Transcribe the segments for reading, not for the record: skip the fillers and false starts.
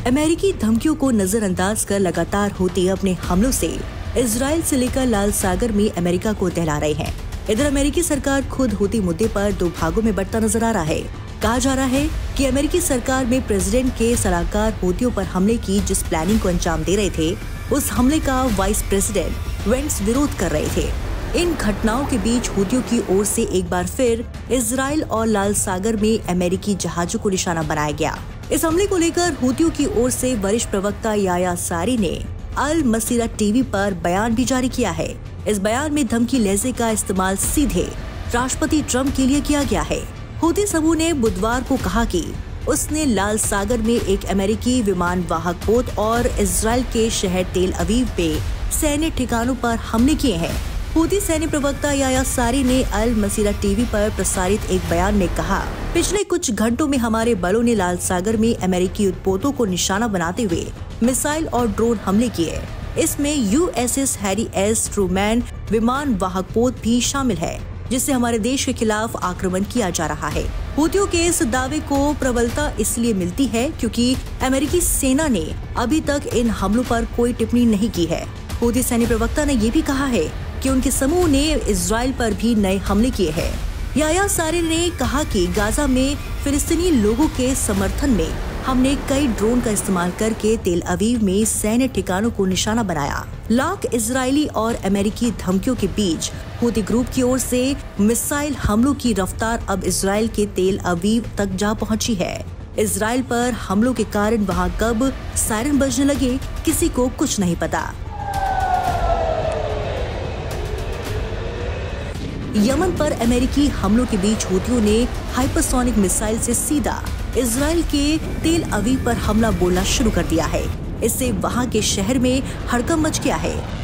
अमेरिकी धमकियों को नजरअंदाज कर लगातार हूती अपने हमलों से इजराइल से लेकर लाल सागर में अमेरिका को दहला रहे हैं। इधर अमेरिकी सरकार खुद हूती मुद्दे पर दो भागों में बंटता नजर आ रहा है। कहा जा रहा है कि अमेरिकी सरकार में प्रेसिडेंट के सलाहकार हूतियों पर हमले की जिस प्लानिंग को अंजाम दे रहे थे, उस हमले का वाइस प्रेसिडेंट वेंस विरोध कर रहे थे। इन घटनाओं के बीच हूतियों की ओर से एक बार फिर इजराइल और लाल सागर में अमेरिकी जहाजों को निशाना बनाया गया। इस हमले को लेकर हूतियों की ओर से वरिष्ठ प्रवक्ता याह्या सारी ने अल मसीरा टीवी पर बयान भी जारी किया है। इस बयान में धमकी लहजे का इस्तेमाल सीधे राष्ट्रपति ट्रंप के लिए किया गया है। हूती समूह ने बुधवार को कहा कि उसने लाल सागर में एक अमेरिकी विमान वाहक पोत और इजराइल के शहर तेल अवीव पे सैन्य ठिकानों पर हमले किए हैं। हूती सैन्य प्रवक्ता याह्या सारी ने अल मसीरा टीवी पर प्रसारित एक बयान में कहा, पिछले कुछ घंटों में हमारे बलों ने लाल सागर में अमेरिकी युद्धपोतों को निशाना बनाते हुए मिसाइल और ड्रोन हमले किए। इसमें USS हैरी एस ट्रूमैन विमान वाहक पोत भी शामिल है, जिससे हमारे देश के खिलाफ आक्रमण किया जा रहा है। हूतियों के इस दावे को प्रबलता इसलिए मिलती है क्योंकि अमेरिकी सेना ने अभी तक इन हमलों पर कोई टिप्पणी नहीं की है। हूती सैन्य प्रवक्ता ने ये भी कहा है कि उनके समूह ने इजराइल पर भी नए हमले किए हैं। याह्या सारी ने कहा कि गाजा में फिलिस्तीनी लोगों के समर्थन में हमने कई ड्रोन का इस्तेमाल करके तेल अवीव में सैन्य ठिकानों को निशाना बनाया। लाख इजरायली और अमेरिकी धमकियों के बीच हूती ग्रुप की ओर से मिसाइल हमलों की रफ्तार अब इजराइल के तेल अवीव तक जा पहुंची है। इजराइल पर हमलों के कारण वहां कब सायरन बजने लगे, किसी को कुछ नहीं पता। यमन पर अमेरिकी हमलों के बीच हूतियों ने हाइपरसोनिक मिसाइल से सीधा इजराइल के तेल अवीव पर हमला बोलना शुरू कर दिया है। इससे वहां के शहर में हड़कंप मच गया है।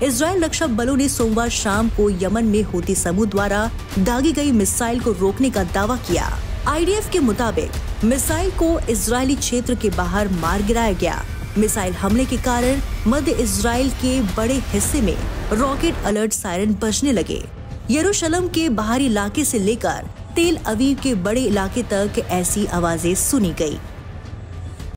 इजराइल रक्षा बलों ने सोमवार शाम को यमन में हूती समूह द्वारा दागी गई मिसाइल को रोकने का दावा किया। IDF के मुताबिक मिसाइल को इजरायली क्षेत्र के बाहर मार गिराया गया। मिसाइल हमले के कारण मध्य इजराइल के बड़े हिस्से में रॉकेट अलर्ट सायरन बजने लगे। यरूशलेम के बाहरी इलाके से लेकर तेल अवीव के बड़े इलाके तक ऐसी आवाजें सुनी गई।